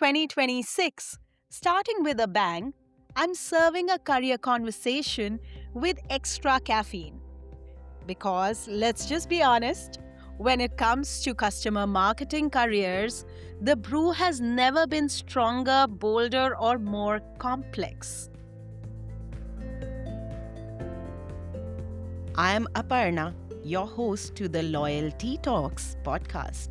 2026, starting with a bang, I'm serving a career conversation with extra caffeine. Because let's just be honest, when it comes to customer marketing careers, the brew has never been stronger, bolder, or more complex. I am Aparna, your host to the Loyalty Talks podcast.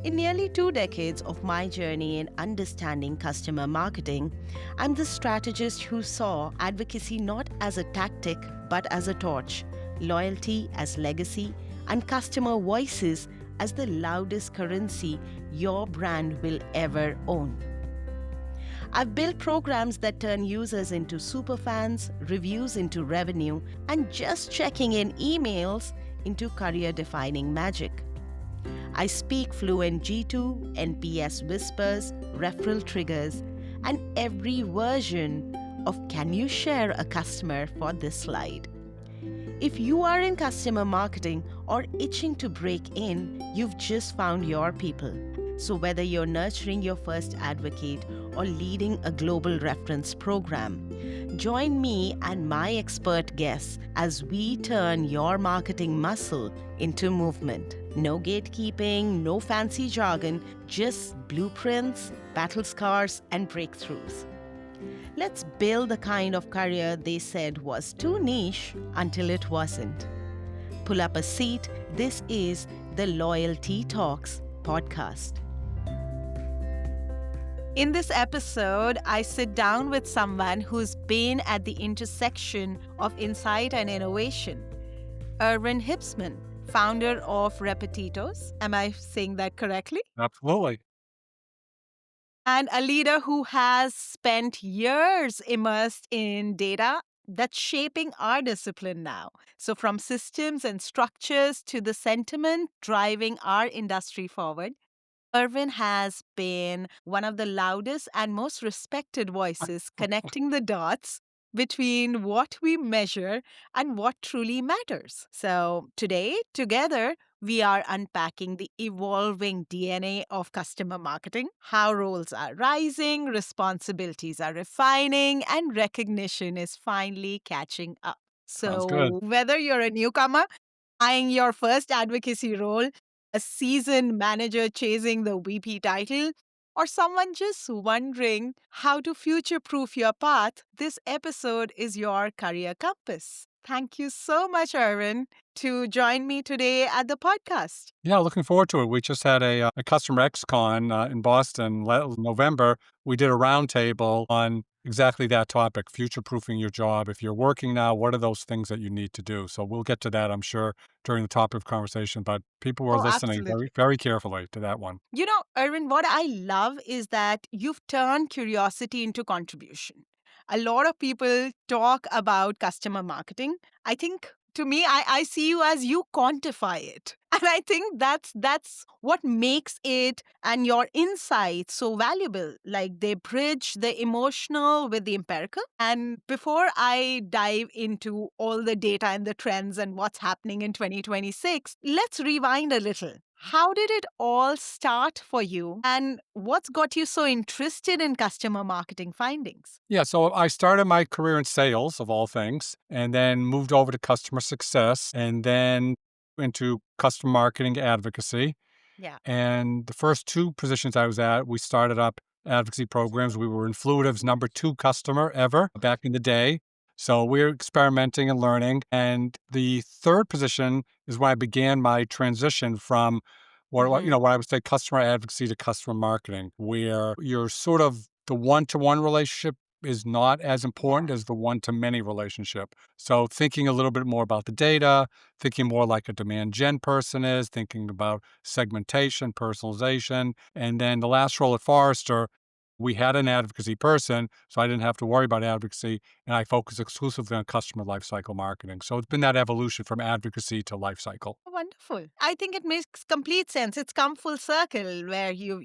In nearly 2 decades of my journey in understanding customer marketing, I'm the strategist who saw advocacy not as a tactic but as a torch, loyalty as legacy, and customer voices as the loudest currency your brand will ever own. I've built programs that turn users into superfans, reviews into revenue, and just checking in emails into career defining magic. I speak fluent G2, NPS whispers, referral triggers, and every version of can you share a customer for this slide. If you are in customer marketing or itching to break in, you've just found your people. So whether you're nurturing your first advocate or leading a global reference program, join me and my expert guests as we turn your marketing muscle into movement. No gatekeeping, no fancy jargon, just blueprints, battle scars, and breakthroughs. Let's build the kind of career they said was too niche until it wasn't. Pull up a seat. This is the Loyalty Talks podcast. In this episode, I sit down with someone who's been at the intersection of insight and innovation. Irwin Hipsman, founder of Repetitos. Am I saying that correctly? Absolutely. And a leader who has spent years immersed in data that's shaping our discipline now. So, from systems and structures to the sentiment driving our industry forward, Irvin has been one of the loudest and most respected voices connecting the dots between what we measure and what truly matters. So, today, together, we are unpacking the evolving DNA of customer marketing, how roles are rising, responsibilities are refining, and recognition is finally catching up. Sounds good. So, whether you're a newcomer, eyeing your first advocacy role, a seasoned manager chasing the VP title, or someone just wondering how to future proof your path, this episode is your career compass. Thank you so much, Irwin, to join me today at the podcast. Yeah, looking forward to it. We just had a customer XCon in Boston November. We did a roundtable on exactly that topic, future-proofing your job. If you're working now, what are those things that you need to do? So we'll get to that, I'm sure, during the topic of conversation, but people were Oh, listening absolutely. very, very carefully to that one. You know, Irwin, what I love is that you've turned curiosity into contribution. A lot of people talk about customer marketing. I think to me, I see you as you quantify it. And I think that's what makes it and your insights so valuable. Like they bridge the emotional with the empirical. And before I dive into all the data and the trends and what's happening in 2026, let's rewind a little. How did it all start for you? And what's got you so interested in customer marketing findings? Yeah, so I started my career in sales, of all things, and then moved over to customer success and then into customer marketing advocacy. Yeah. And the first two positions I was at, we started up advocacy programs. We were Influitive's number 2 customer ever back in the day. So we were experimenting and learning. And the third position is when I began my transition from what I would say customer advocacy to customer marketing, where you're sort of the one-to-one relationship is not as important as the one-to-many relationship. So thinking a little bit more about the data, thinking more like a demand gen person is, thinking about segmentation, personalization. And then the last role at Forrester, we had an advocacy person, so I didn't have to worry about advocacy, and I focused exclusively on customer lifecycle marketing. So it's been that evolution from advocacy to lifecycle. Wonderful. I think it makes complete sense. It's come full circle where you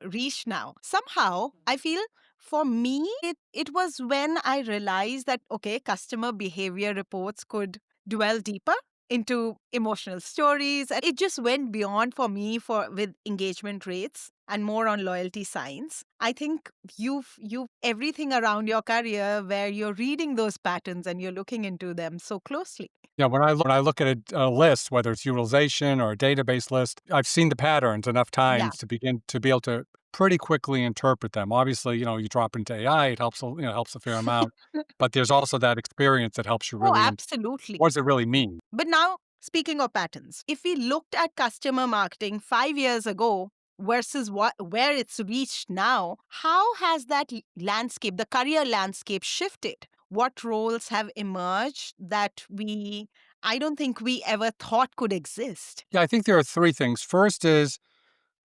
reach now. Somehow, I feel for me, it was when I realized that, okay, customer behavior reports could dwell deeper. into emotional stories. And it just went beyond for me for with engagement rates and more on loyalty signs. I think you've everything around your career where you're reading those patterns and you're looking into them so closely. Yeah, when I look at a list, whether it's utilization or a database list, I've seen the patterns enough Yeah. times to begin to be able to pretty quickly interpret them. Obviously, you drop into AI, it helps, helps a fair amount, but there's also that experience that helps you Oh, really. absolutely. What does it really mean? But now, speaking of patterns, if we looked at customer marketing 5 years ago versus where it's reached now, how has that landscape, the career landscape, shifted? What roles have emerged that I don't think we ever thought could exist? Yeah, I think there are three things. First is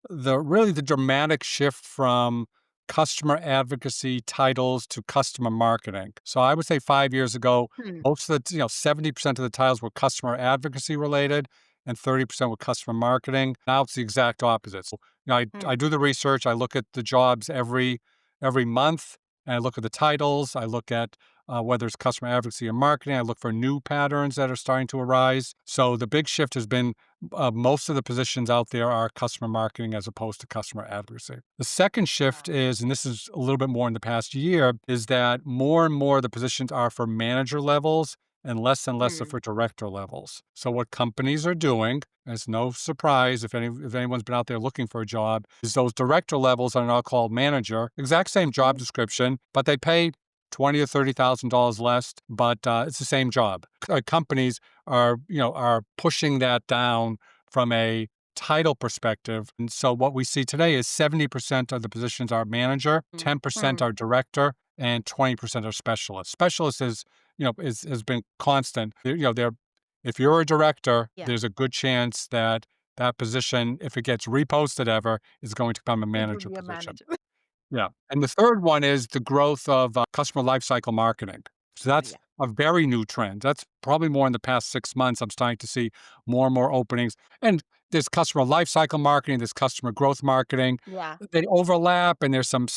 the dramatic shift from customer advocacy titles to customer marketing. So I would say 5 years ago, Hmm. most of the 70% of the titles were customer advocacy related and 30% were customer marketing. Now it's the exact opposite. So, I Hmm. do the research, I look at the jobs every month, and I look at the titles, I look at whether it's customer advocacy or marketing. I look for new patterns that are starting to arise. So the big shift has been most of the positions out there are customer marketing as opposed to customer advocacy. The second shift is, and this is a little bit more in the past year, is that more and more of the positions are for manager levels and less are Hmm. for director levels. So what companies are doing, and it's no surprise if anyone's been out there looking for a job, is those director levels are now called manager, exact same job description, but they pay $20,000 or $30,000 less, but it's the same job. Companies are pushing that down from a title perspective. And so what we see today is 70% of the positions are manager, Hmm. 10% are director, and 20% are specialist. Specialist has been constant. They're if you're a director, Yeah. there's a good chance that that position, if it gets reposted ever, is going to become a It would manager be a position. manager. Yeah. And the third one is the growth of customer lifecycle marketing. So that's Yeah. a very new trend. That's probably more in the past 6 months. I'm starting to see more and more openings. And there's customer lifecycle marketing, there's customer growth marketing. Yeah. They overlap, and there's some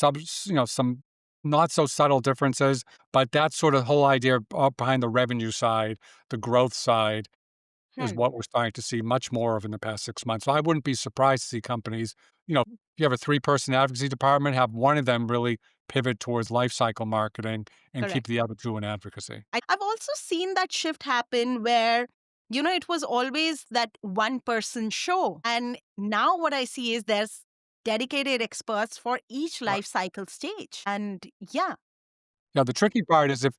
not so subtle differences. But that's sort of the whole idea behind the revenue side, the growth side is Hmm. what we're starting to see much more of in the past 6 months. So I wouldn't be surprised to see companies, if you have a three-person advocacy department, have one of them really pivot towards life cycle marketing and keep Correct. the other two in advocacy. I've also seen that shift happen where, it was always that one person show. And now what I see is there's dedicated experts for each Right. life cycle stage. And yeah. Now, the tricky part is if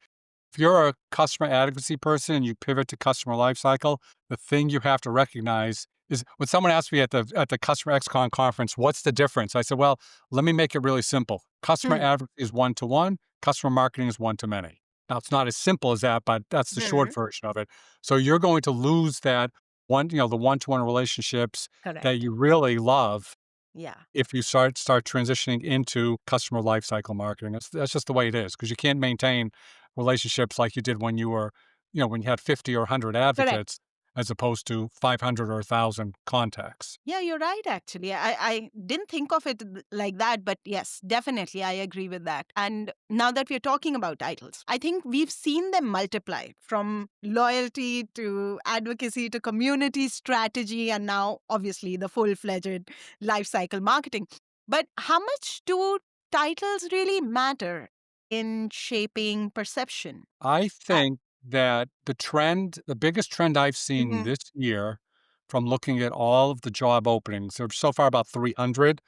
you're a customer advocacy person and you pivot to customer lifecycle, the thing you have to recognize is when someone asked me at the customer XCon conference, what's the difference? I said, well, let me make it really simple. Customer Hmm. advocacy is one to one, customer marketing is one to many. Now, it's not as simple as that, but that's the short Hmm. version of it. So you're going to lose that the one to one relationships that Correct. you really love Yeah. if you start transitioning into customer lifecycle marketing. That's just the way it is because you can't maintain relationships like you did when you were, when you had 50 or 100 Correct. advocates as opposed to 500 or 1,000 contacts. Yeah, you're right, actually. I didn't think of it like that, but yes, definitely, I agree with that. And now that we're talking about titles, I think we've seen them multiply from loyalty to advocacy to community strategy, and now, obviously, the full fledged life cycle marketing. But how much do titles really matter in shaping perception? I Uh, think that the biggest trend I've seen mhm. this year from looking at all of the job openings, there's so far about 300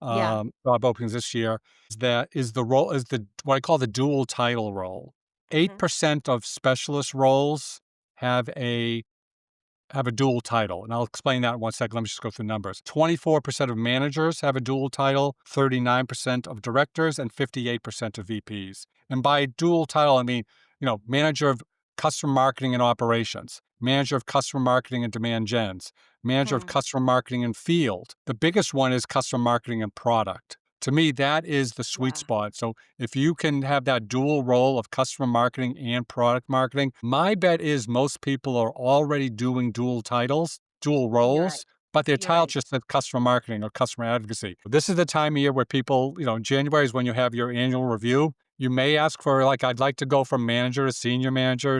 Yeah. job openings this year, is the role, is the what I call the dual title role. Mhm. 8% of specialist roles have a have a dual title. And I'll explain that in one second. Let me just go through the numbers. 24% of managers have a dual title, 39% of directors, and 58% of VPs. And by dual title, I mean, manager of customer marketing and operations, manager of customer marketing and demand gens, manager of Hmm. customer marketing and field. The biggest one is customer marketing and product. To me, that is the sweet Yeah. spot. So if you can have that dual role of customer marketing and product marketing, my bet is most people are already doing dual titles, dual You're right. roles, but their You're title right. just says customer marketing or customer advocacy. This is the time of year where people, January is when you have your annual review. You may ask for, like, I'd like to go from manager, senior manager,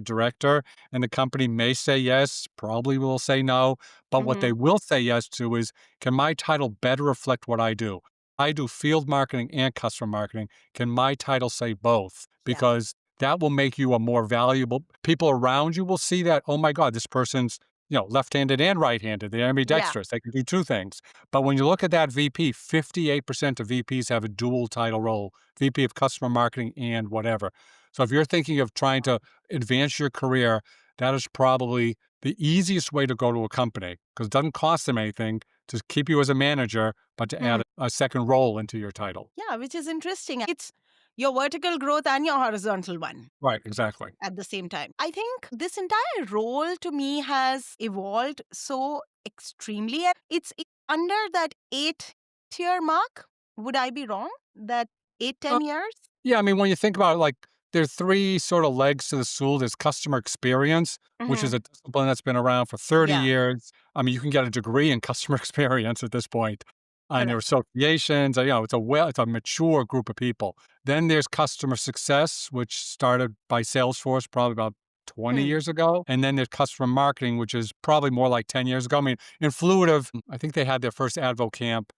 director, and the company may say yes, probably will say no. But what Mm-hmm. they will say yes to is, can my title better reflect what I do? I do field marketing and customer marketing. Can my title say both? Yeah. Because that will make you a more valuable, people around you will see that, oh my God, this person's, left-handed and right-handed. They're Yeah. ambidextrous. They can do two things. But when you look at that VP, 58% of VPs have a dual title role, VP of customer marketing and whatever. So if you're thinking of trying to advance your career, that is probably the easiest way to go to a company because it doesn't cost them anything to keep you as a manager, but to Hmm. add a second role into your title. Yeah, which is interesting. It's your vertical growth and your horizontal one Right, exactly. at the same time. I think this entire role to me has evolved so extremely. And it's under that 8 year mark. Would I be wrong? That eight, Uh, 10 years? Yeah, I mean, when you think about it, like there's three sort of legs to the stool. There's customer experience, which is Hmm. a discipline that's been around for 30 Yeah, years. I mean, you can get a degree in customer experience at this point. And there are correct. associations, it's a mature group of people. Then there's customer success, which started by Salesforce probably about 20 Hmm. years ago. And then there's customer marketing, which is probably more like 10 years ago. I mean, in Fluitive, I think they had their first Advo camp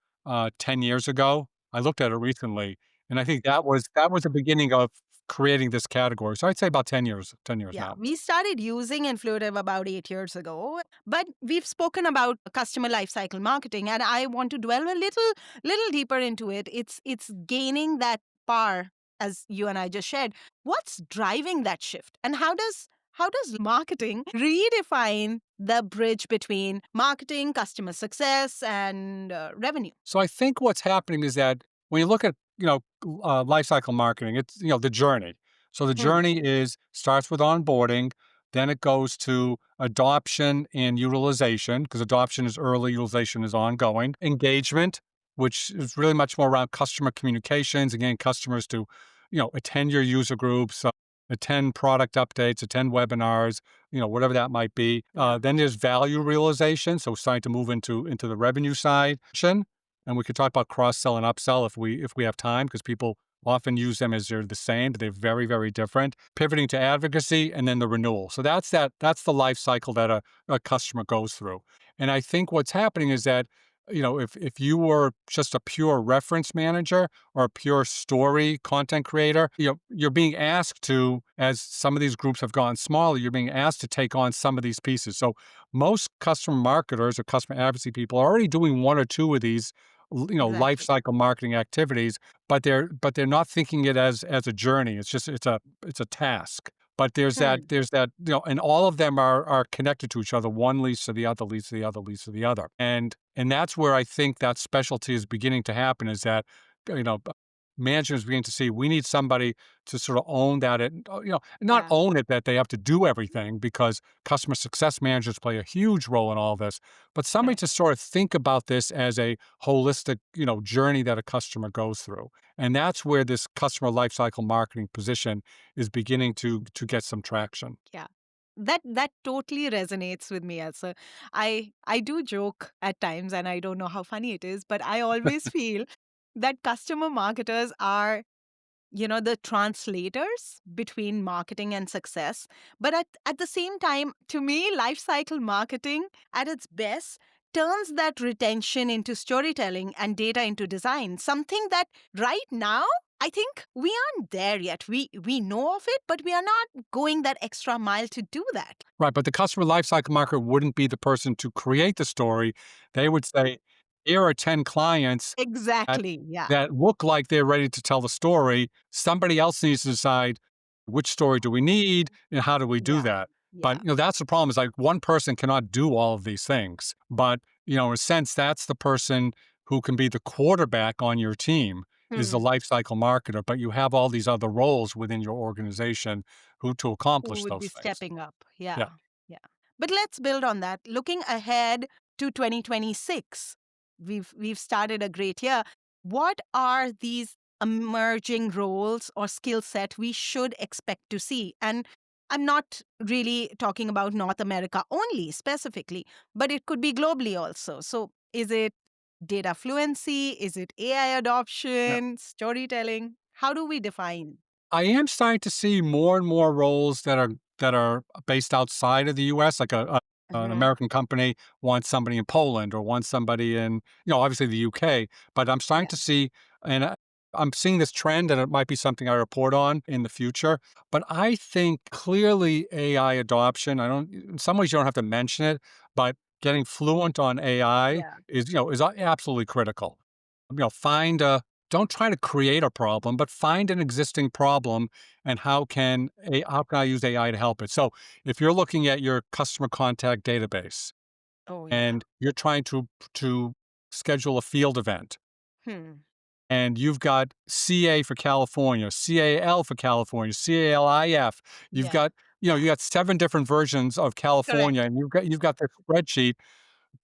10 years ago. I looked at it recently and I think that was the beginning of creating this category. So I'd say about 10 years Yeah, now. we started using Influitive about 8 years ago, but we've spoken about customer lifecycle marketing, and I want to dwell a little deeper into it. It's gaining that power, as you and I just shared. What's driving that shift, and how does marketing redefine the bridge between marketing, customer success, and revenue? So I think what's happening is that when you look at, life cycle marketing, it's, the journey. So the Hmm. journey is starts with onboarding, then it goes to adoption and utilization, because adoption is early, utilization is ongoing. Engagement, which is really much more around customer communications, again, customers to, attend your user groups, attend product updates, attend webinars, whatever that might be. Yeah. Then there's value realization. So starting to move into the revenue side. And we could talk about cross sell and upsell if we have time, because people often use them as they're the same, but they're very, very different. Pivoting to advocacy and then the renewal. So that's the life cycle that a customer goes through. And I think what's happening is that, if you were just a pure reference manager or a pure story content creator, you're being asked to, as some of these groups have gone smaller, you're being asked to take on some of these pieces. So most customer marketers or customer advocacy people are already doing one or two of these life Exactly. cycle marketing activities, but they're not thinking it as a journey. It's a task. But Hmm. there's that, and all of them are connected to each other. One leads to the other, leads to the other, leads to the other. And that's where I think that specialty is beginning to happen, is that, you know, managers beginning to see we need somebody to sort of own that, and not Yeah. own it that they have to do everything, because customer success managers play a huge role in all this, but somebody Correct. to sort of think about this as a holistic, journey that a customer goes through. And that's where this customer lifecycle marketing position is beginning to get some traction. Yeah. That totally resonates with me as a I do joke at times, and I don't know how funny it is, but I always feel that customer marketers are, the translators between marketing and success. But at the same time, to me, life cycle marketing at its best turns that retention into storytelling and data into design, something that right now I think we aren't there yet. We know of it, but we are not going that extra mile to do that. Right, but the customer lifecycle marketer wouldn't be the person to create the story. They would say, here are 10 clients that Exactly. Yeah. that look like they're ready to tell the story. Somebody else needs to decide, which story do we need and how do we do Yeah. that? But Yeah. that's the problem, is like one person cannot do all of these things. But in a sense, that's the person who can be the quarterback on your team, is the Hmm. life cycle marketer. But you have all these other roles within your organization who to Who accomplish would be those things. stepping up. Yeah. Yeah. Yeah. But let's build on that. Looking ahead to 2026, we've started a great year. What are these emerging roles or skill set we should expect to see? And I'm not really talking about North America only specifically, but it could be globally also. So is it data fluency? Is it AI Yeah. adoption, storytelling? How do we define? I am starting to see more and more roles that are based outside of the US, like an Hmm. American company wants somebody in Poland or wants somebody in, obviously the UK, but I'm starting Yeah. to see, and I'm seeing this trend, and it might be something I report on in the future. But I think clearly AI adoption, I don't, in some ways you don't have to mention it, but getting fluent on AI Yeah. is absolutely critical. Find a don't try to create a problem, but find an existing problem and how can I use AI to help it? So if you're looking at your customer contact database Oh, yeah. and you're trying to schedule a field event Hmm. and you've got CA for California, CAL for California, CALIF, you've Yeah. got Yeah. you got seven different versions of California Correct. and you've got the spreadsheet.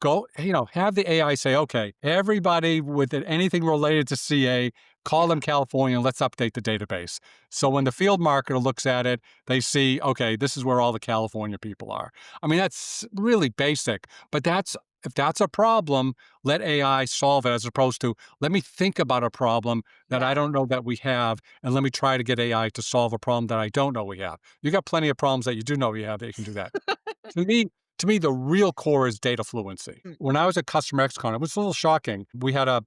Go, have the AI say, okay, everybody with anything related to CA, call Yeah. them California and let's update the database. So when the field marketer looks at it, they see, okay, this is where all the California people are. I mean, that's really basic, but if that's a problem, let AI solve it as opposed to let me think about a problem that I Yeah. don't know that we have and let me try to get AI to solve a problem that I don't know we have. You got plenty of problems that you do know you have that you can do that. To me to me, the real core is data fluency. Mm. When I was at Customer XCon, it was a little shocking. We had a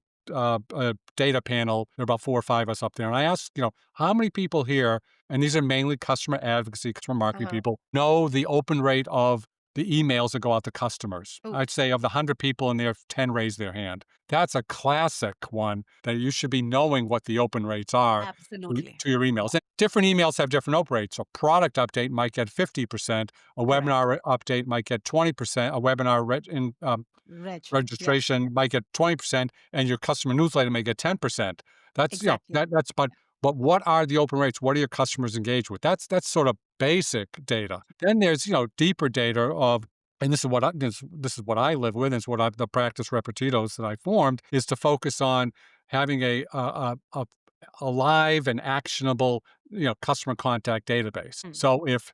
data panel. There were about 4 or 5 of us up there, and I asked, how many people here, and these are mainly customer advocacy, customer marketing Uh-huh. people, know the open rate of the emails that go out to customers? Oh, I'd say of the 100 people in there, 10 raised their hand. That's a classic one that you should be knowing what the open rates are absolutely. to your emails. And different emails have different open rates. A product update might get 50%, a Correct. webinar update might get 20%, a webinar Yeah. registration might get 20%, and your customer newsletter may get 10%. That's, Exactly. but what are the open rates? What are your customers engaged with? That's sort of basic data. Then there's, deeper data of, and this is what I live with, and it's what the practice Repetitos that I formed is to focus on having a live and actionable, customer contact database. Mm. So if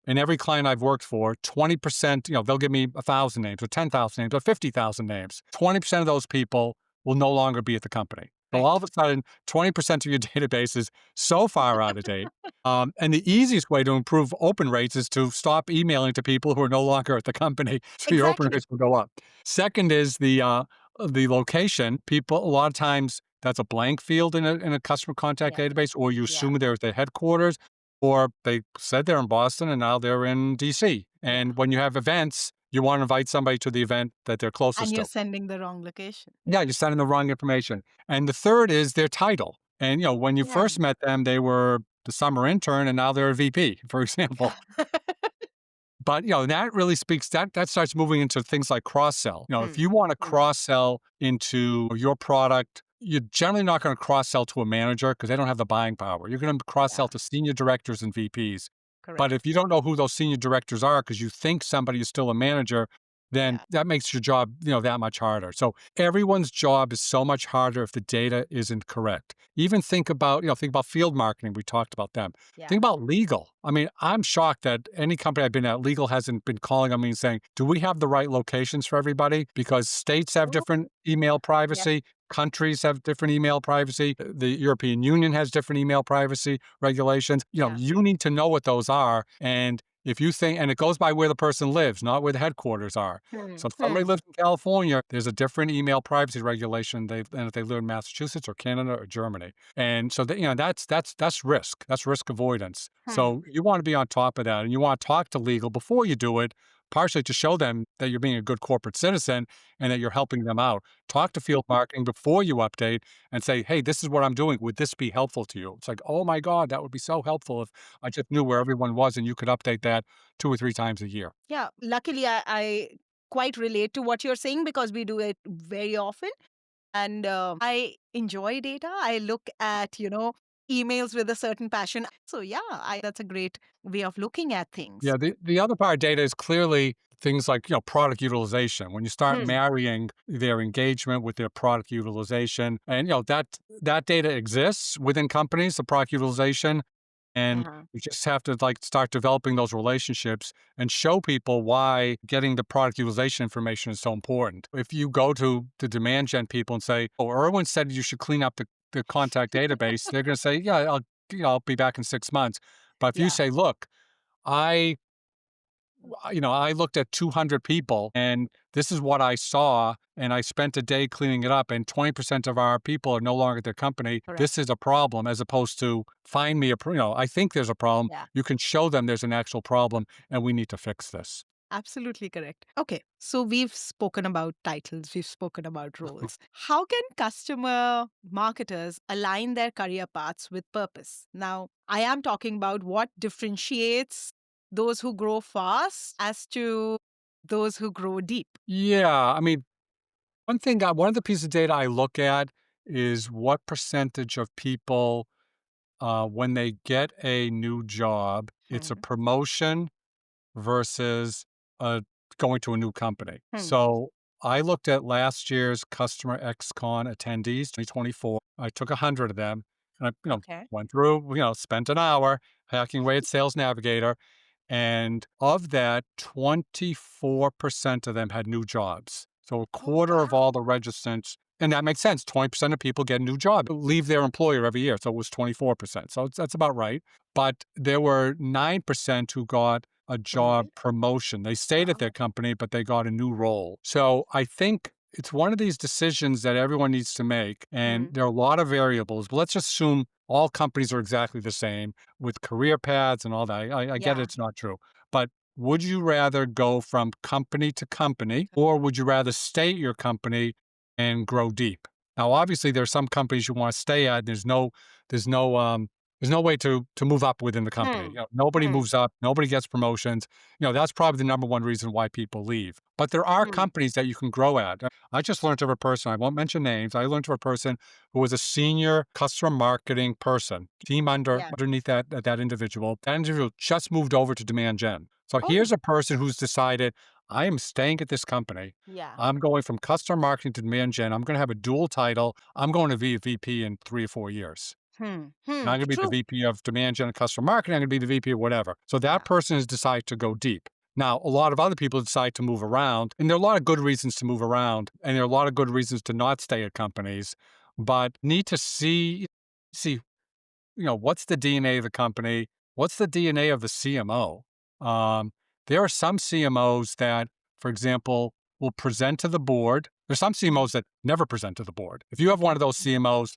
and every client I've worked for, 20%, they'll give me 1,000 names or 10,000 names or 50,000 names. 20% of those people will no longer be at the company. So Right. all of a sudden, 20% of your database is so far out of date. And the easiest way to improve open rates is to stop emailing to people who are no longer at the company, so your open Exactly. rates will go up. Second is the location. People, a lot of times, that's a blank field in a customer contact Yeah. database, or you Yeah. assume they're at their headquarters, or they said they're in Boston and now they're in DC. Yeah. And when you have events, you want to invite somebody to the event that they're And closest you're to. sending the wrong location. Yeah, you're sending the wrong information. And the third is their title. And when you Yeah. first met them, they were the summer intern and now they're a VP, for example. But, that really speaks that starts moving into things like cross-sell. If Hmm. you wanna Hmm. cross-sell into your product, you're generally not gonna cross-sell to a manager because they don't have the buying power. You're gonna Yeah. cross-sell to senior directors and VPs. But Correct. if you don't know who those senior directors are because you think somebody is still a manager, then Yeah. that makes your job, that much harder. So everyone's job is so much harder if the data isn't correct. Even think about field marketing. We talked about them. Yeah. Think about legal. I mean, I'm shocked that any company I've been at, legal hasn't been calling on me and saying, do we have the right locations for everybody? Because states have Oh, different email yes. privacy, countries have different email privacy, the European Union has different email privacy regulations. Yeah. You need to know what those are. And if you think, and it goes by where the person lives, not where the headquarters are. Hmm. So if somebody Hmm. lives in California, there's a different email privacy regulation than if they live in Massachusetts or Canada or Germany. And so that, that's risk. That's risk avoidance. Hmm. So you want to be on top of that, and you want to talk to legal before you do it, partially to show them that you're being a good corporate citizen and that you're helping them out. Talk to field marketing before you update and say, "Hey, this is what I'm doing. Would this be helpful to you?" It's like, "Oh my God, that would be so helpful if I just knew where everyone was and you could update that 2 or 3 times a year." Yeah. Luckily, I quite relate to what you're saying because we do it very often. And I enjoy data. I look at, emails with a certain passion. So, yeah, that's a great way of looking at things. Yeah, the other part of data is clearly things like, product utilization. When you start Hmm. marrying their engagement with their product utilization, and that data exists within companies, the product utilization, and Uh-huh. you just have to like start developing those relationships and show people why getting the product utilization information is so important. If you go to the demand gen people and say, "Oh, Irwin said you should clean up the contact database, they're going to say, yeah, I'll be back in 6 months. But if you Yeah. say, look, I I looked at 200 people and this is what I saw. And I spent a day cleaning it up, and 20% of our people are no longer at their company. Correct. This is a problem, as opposed to find me I think there's a problem. Yeah. You can show them there's an actual problem and we need to fix this. Absolutely correct. Okay. So we've spoken about titles, we've spoken about roles. How can customer marketers align their career paths with purpose? Now, I am talking about what differentiates those who grow fast as to those who grow deep. Yeah. I mean, one of the pieces of data I look at is what percentage of people, when they get a new job, it's a Hmm. promotion versus uh, going to a new company. Hmm. So I looked at last year's Customer XCon attendees, 2024. I took 100 of them and I, Okay. went through, spent an hour hacking away at Sales Navigator. And of that, 24% of them had new jobs. So a Oh, quarter of all wow. the registrants, and that makes sense. 20% of people get a new job, leave their employer every year. So it was 24%. So that's about right. But there were 9% who got a job Promoted. promotion. They stayed at their Wow. company, but they got a new role. So I think it's one of these decisions that everyone needs to make. And Hmm. there are a lot of variables, but let's just assume all companies are exactly the same with career paths and all that. I get Yeah. it's not true. But would you rather go from company to company, or would you rather stay at your company and grow deep? Now, obviously, there's some companies you want to stay at. There's no, there's no way to move up within the company. Hmm. Nobody Hmm. moves up, nobody gets promotions. That's probably the number one reason why people leave. But there are Hmm. companies that you can grow at. I just learned of a person, I won't mention names. I learned of a person who was a senior customer marketing person, team Yeah. underneath that individual. That individual just moved over to demand gen. So here's Oh, a person who's decided, I am staying at this company. yeah. I'm going from customer marketing to demand gen. I'm going to have a dual title. I'm going to be a VP in 3 or 4 years. Hmm. And I'm Hmm. going to be the True. VP of demand gen and customer marketing. I'm going to be the VP of whatever. So that Yeah. person has decided to go deep. Now, a lot of other people decide to move around, and there are a lot of good reasons to move around, and there are a lot of good reasons to not stay at companies, but need to see, what's the DNA of the company? What's the DNA of the CMO? Um, there are some CMOs that, for example, will present to the board. There's some Hmm. CMOs that never present to the board. If you have one of those CMOs,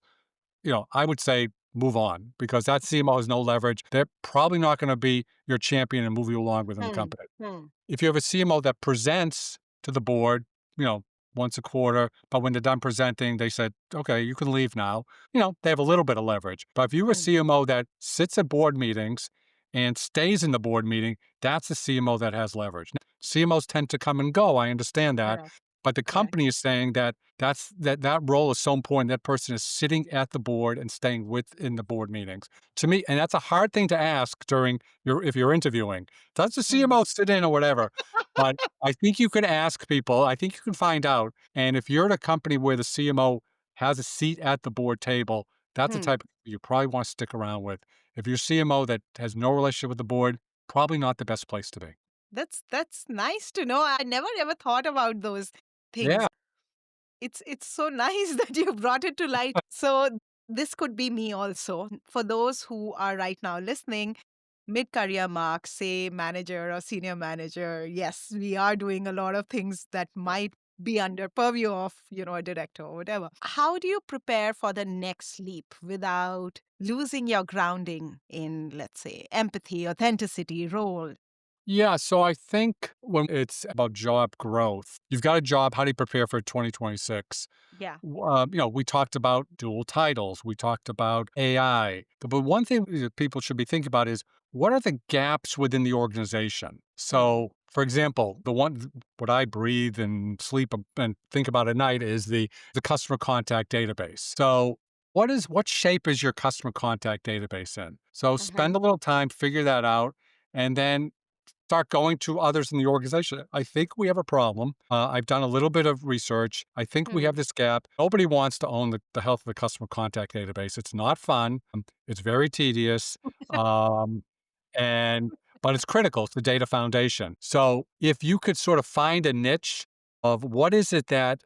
I would say move on, because that CMO has no leverage. They're probably not going to be your champion and move you along within the Hmm. company. Hmm. If you have a CMO that presents to the board, you know, once a quarter, but when they're done presenting, they said, okay, you can leave now. They have a little bit of leverage. But if you're a Hmm. CMO that sits at board meetings and stays in the board meeting, that's the CMO that has leverage. CMOs tend to come and go. I understand that. Correct. But the Correct. company is saying that role is so important. That person is sitting at the board and staying within the board meetings. To me, and that's a hard thing to ask if you're interviewing. Does the Hmm. CMO sit in or whatever? But I think you could ask people. I think you can find out. And if you're at a company where the CMO has a seat at the board table, that's the Hmm. type of you probably want to stick around with. If you're CMO that has no relationship with the board, probably not the best place to be. That's nice to know. I never ever thought about those things. Yeah. It's so nice that you brought it to light. So this could be me also. For those who are right now listening, mid-career mark, say manager or senior manager, yes, we are doing a lot of things that might be under purview of, a director or whatever. How do you prepare for the next leap without losing your grounding in, let's say, empathy, authenticity, role? Yeah, so I think when it's about job growth, you've got a job, how do you prepare for 2026? Yeah. We talked about dual titles, we talked about AI. But one thing that people should be thinking about is, what are the gaps within the organization? Hmm. So, for example, what I breathe and sleep and think about at night is the customer contact database. So, what shape is your customer contact database in? So, Hmm. spend a little time, figure that out, and then start going to others in the organization. I think we have a problem. I've done a little bit of research. I think we Hmm. have this gap. Nobody wants to own the health of the customer contact database. It's not fun. It's very tedious. Um, and but it's critical. It's the data foundation. So if you could sort of find a niche of what is it that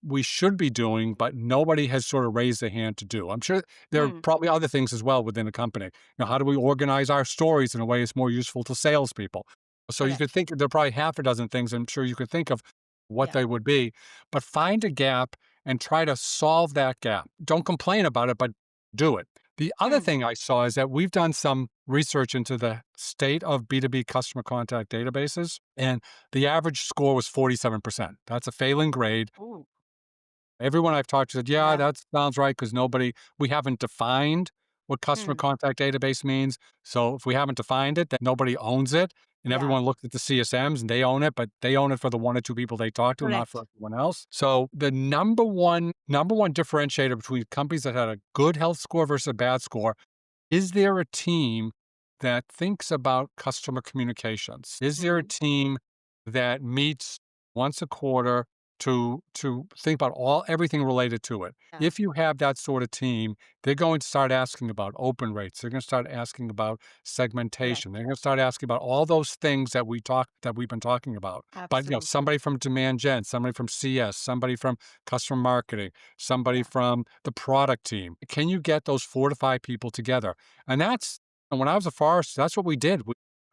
we should be doing, but nobody has sort of raised their hand to do. I'm sure there are Hmm. probably other things as well within the company. How do we organize our stories in a way that's more useful to salespeople? So you could Correct. think there are probably half a dozen things I'm sure you could think of what Yeah. they would be, but find a gap and try to solve that gap. Don't complain about it, but do it. The other Hmm. thing I saw is that we've done some research into the state of B2B customer contact databases, and the average score was 47%. That's a failing grade. Ooh. Everyone I've talked to said, yeah, Yeah. that sounds right because we haven't defined what customer Hmm. contact database means. So if we haven't defined it, then nobody owns it. And Yeah. everyone looked at the CSMs and they own it, but they own it for the one or two people they talk to, not for Correct. everyone else. So the number one differentiator between companies that had a good health score versus a bad score, is there a team that thinks about customer communications? Is there a Hmm. team that meets once a quarter to think about everything related to it? Yeah. If you have that sort of team, they're going to start asking about open rates. They're going to start asking about segmentation. Correct. They're going to start asking about all those things that we've been talking about. But Absolutely. somebody from demand gen, somebody from CS, somebody from customer marketing, somebody Yeah. from the product team. Can you get those 4 to 5 people together? And when I was a forester, that's what we did.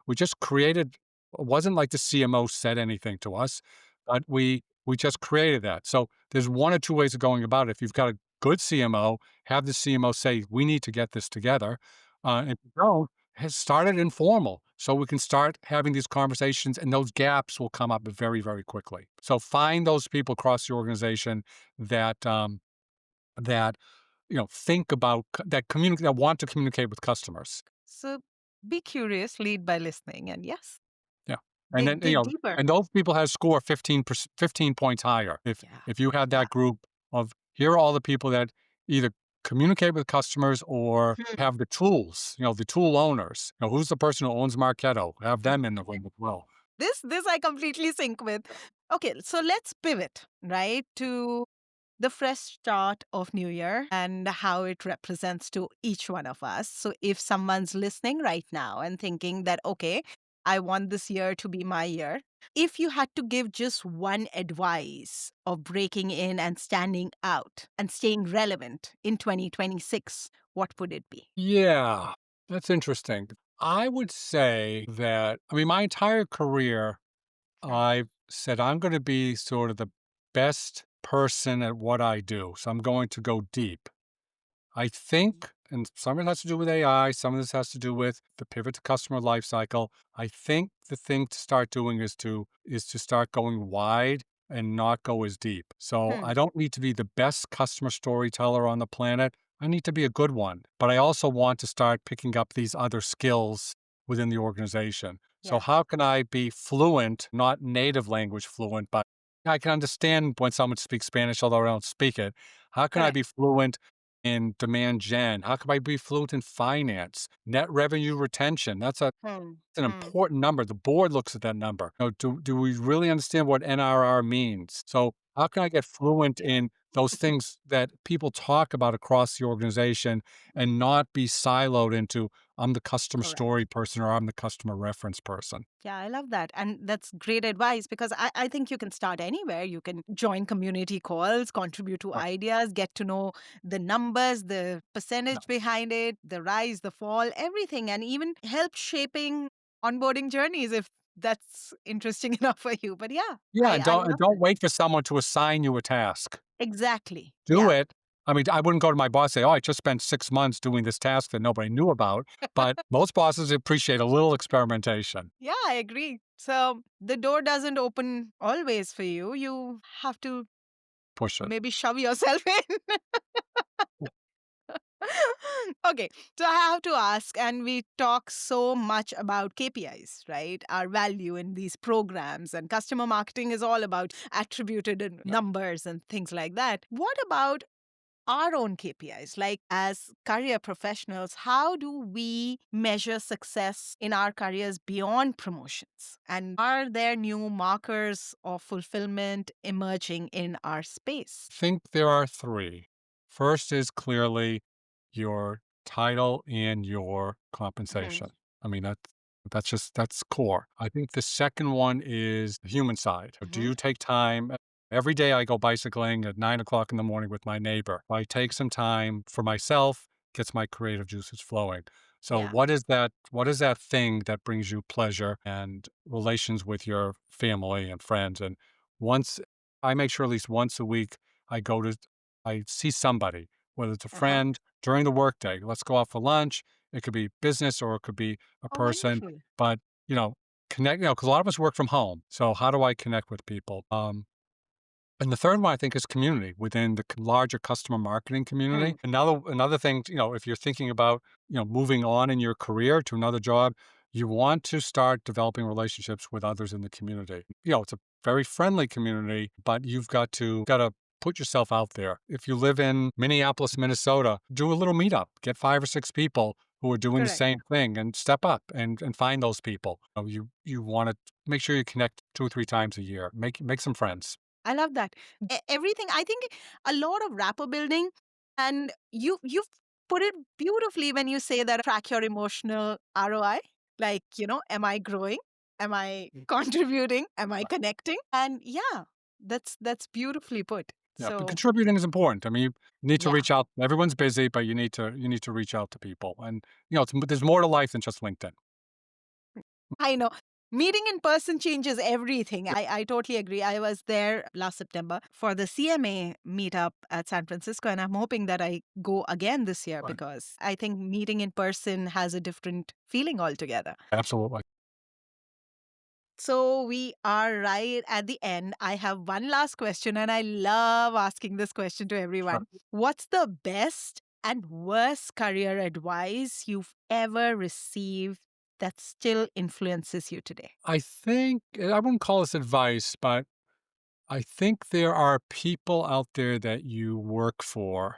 We just created, it wasn't like the CMO said anything to us, but we just created that. So there's one or two ways of going about it. If you've got a good CMO, have the CMO say, we need to get this together. If you don't, start it informal so we can start having these conversations and those gaps will come up very, very quickly. So find those people across the organization that, that think about that communicate that want to communicate with customers. So be curious, lead by listening, and yes, Yeah. And then, dig deeper. and those people have score 15 points higher. Yeah. If you had Yeah. that group of, here are all the people that either communicate with customers or Hmm. have the tools, the tool owners. Who's the person who owns Marketo? Have them in the room as well. This I completely sync with. Okay, so let's pivot, right, to the fresh start of new year and how it represents to each one of us. So if someone's listening right now and thinking that, okay, I want this year to be my year, if you had to give just one advice of breaking in and standing out and staying relevant in 2026, what would it be? Yeah, that's interesting. I would say that, I mean, my entire career, Hmm. I've said I'm going to be sort of the best person at what I do. So I'm going to go deep. I think, and some of it has to do with AI, some of this has to do with the pivot to customer lifecycle. I think the thing to start doing is to start going wide and not go as deep. So Hmm. I don't need to be the best customer storyteller on the planet. I need to be a good one. But I also want to start picking up these other skills within the organization. So Yeah. how can I be fluent, not native language fluent, but I can understand when someone speaks Spanish, although I don't speak it. How can I be Correct. fluent in demand gen? How can I be fluent in finance? Net revenue retention. Hmm. That's an Hmm. important number. The board looks at that number. Do we really understand what NRR means? So how can I get fluent Yeah. in those things that people talk about across the organization and not be siloed into, I'm the customer Correct. story person or I'm the customer reference person? Yeah, I love that. And that's great advice because I think you can start anywhere. You can join community calls, contribute to Right. ideas, get to know the numbers, the Yeah. percentage behind it, the rise, the fall, everything, and even help shaping onboarding journeys if that's interesting enough for you. But yeah, Yeah, and I don't and love don't it. wait for someone to assign you a task. Exactly. Do Yeah. it. I mean, I wouldn't go to my boss and say, "Oh, I just spent 6 months doing this task that nobody knew about," but most bosses appreciate a little experimentation. Yeah, I agree. So the door doesn't open always for you. You have to Push it. maybe shove yourself in. Okay, so I have to ask, and we talk so much about KPIs, right? Our value in these programs, and customer marketing is all about attributed and Yeah. numbers and things like that. What about our own KPIs? Like, as career professionals, how do we measure success in our careers beyond promotions? And are there new markers of fulfillment emerging in our space? Think there are 3. First is clearly your title and your Mhm. compensation. I mean, that's core. I think the second one is the human side. Do Mhm. you take time? Every day I go bicycling at 9 o'clock in the morning with my neighbor. I take some time for myself, gets my creative juices flowing. So Yeah. what is that thing that brings you pleasure and relations with your family and friends? And once I make sure at least once a week I go to I see somebody, whether it's a Uh-huh. friend during the workday. Let's go out for lunch. It could be business or it could be a Oh, person, wonderful. but you know, connect, because a lot of us work from home. So how do I connect with people? And the third one I think is community within the larger customer marketing Hmm. community. Another thing, if you're thinking about, moving on in your career to another job, you want to start developing relationships with others in the community. It's a very friendly community, but you've got to put yourself out there. If you live in Minneapolis, Minnesota, do a little meetup, get 5 or 6 people who are doing the Correct. same thing and step up and find those people. You want to make sure you connect 2 or 3 times a year. Make some friends. I love that. Everything. I think a lot of rapport building, and you've put it beautifully when you say that track your emotional ROI. Like, am I growing? Am I contributing? Am I connecting? And yeah, that's beautifully put. Yeah, but So contributing is important. I mean, you need to yeah, reach out. Everyone's busy, but you need to reach out to people. And there's more to life than just LinkedIn. I know. Meeting in person changes everything. I totally agree. I was there last September for the CMA meetup at San Francisco, and I'm hoping that I go again this year Right. because I think meeting in person has a different feeling altogether. Absolutely. So we are right at the end. I have one last question, and I love asking this question to Sure. everyone. What's the best and worst career advice you've ever received that still influences you today? I think I wouldn't call this advice, but I think there are people out there that you work for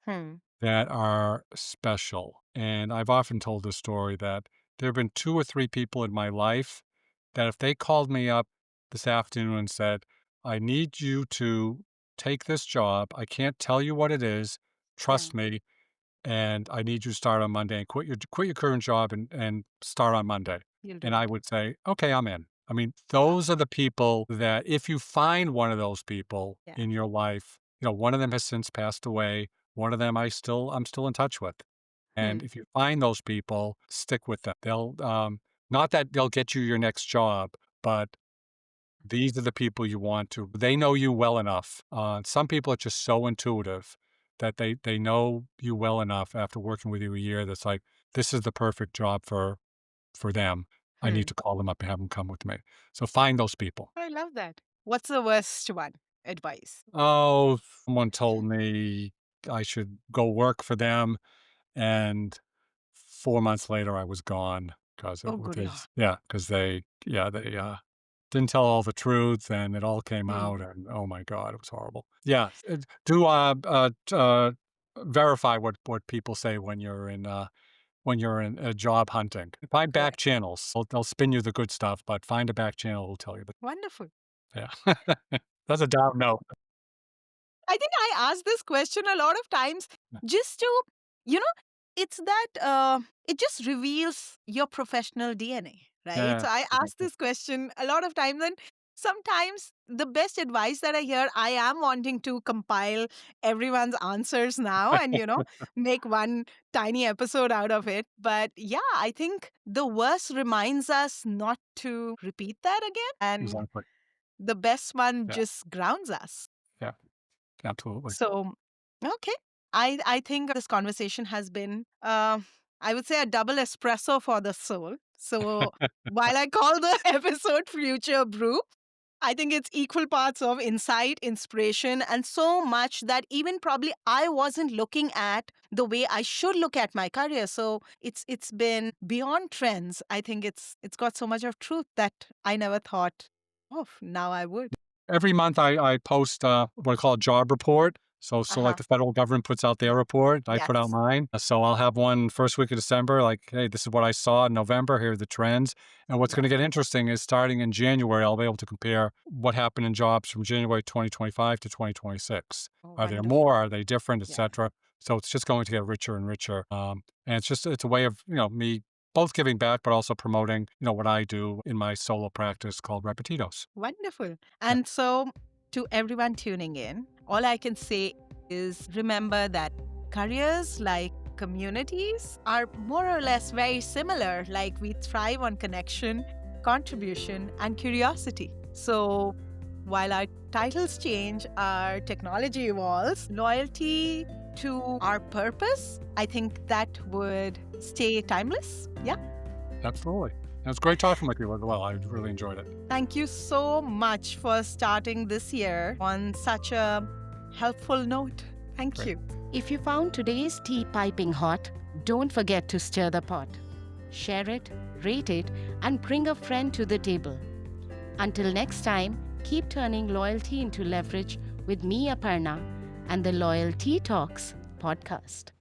Hmm. that are special. And I've often told this story that there have been 2 or 3 people in my life that if they called me up this afternoon and said, I need you to take this job, I can't tell you what it is, Yeah. trust me, and I need you to start on Monday and quit your current job and start on Monday. You'll do And I it. would say, okay, I'm in. I mean, Wow. those are the people that if you find one of those people Yeah. in your life, one of them has since passed away. One of them I'm still in touch with. And Hmm. if you find those people, stick with them. They'll not that they'll get you your next job, but these are the people you want to. They know you well enough. Some people are just so intuitive that they know you well enough after working with you a year. That's like this is the perfect job for them. I need Hmm. to call them up and have them come with me. So find those people. I love that. What's the worst one? Advice. Oh, someone told me I should go work for them, and 4 months later I was gone because Oh, it good Lord. was because they didn't tell all the truth, and it all came Hmm. out, and oh my god, it was horrible. Yeah, do, verify what people say when you're in, job hunting. Find back Correct. channels. They'll spin you the good stuff, but find a back channel who'll tell you the Wonderful. yeah. That's a down note. I think I ask this question a lot of times just to, you know, it's that it just reveals your professional DNA, right? Yeah, So I ask exactly. this question a lot of times, and sometimes the best advice that I hear, I am wanting to compile everyone's answers now and, make one tiny episode out of it. But yeah, I think the worst reminds us not to repeat that again. And Exactly. the best one Yeah, just grounds us. yeah, absolutely. So, okay. I think this conversation has been, I would say, a double espresso for the soul. So, while I call the episode Future Brew, I think it's equal parts of insight, inspiration, and so much that even probably I wasn't looking at the way I should look at my career. So it's been beyond trends. I think it's got so much of truth that I never thought of. Now I would. Every month I post, what I call a job report. So like Uh-huh. the federal government puts out their report, I put out Yes. mine. So I'll have one first week of December, like, hey, this is what I saw in November. Here are the trends. And what's going to Wow. get interesting is starting in January, I'll be able to compare what happened in jobs from January 2025 to 2026. Oh, Are there wonderful. more? Are they different, et Yeah. cetera? So it's just going to get richer and richer. And it's a way of, me both giving back, but also promoting, what I do in my solo practice called Repetitos. Wonderful. Yeah. And so To everyone tuning in, all I can say is remember that careers, like communities, are more or less very similar. Like we thrive on connection, contribution, and curiosity. So while our titles change, our technology evolves, loyalty to our purpose, I think that would stay timeless. Yeah. Absolutely. It was great talking with you as well. I really enjoyed it. Thank you so much for starting this year on such a helpful note. Thank Great. you. If you found today's tea piping hot, don't forget to stir the pot. Share it, rate it, and bring a friend to the table. Until next time, keep turning loyalty into leverage with me, Aparna, and the Loyalty Talks podcast.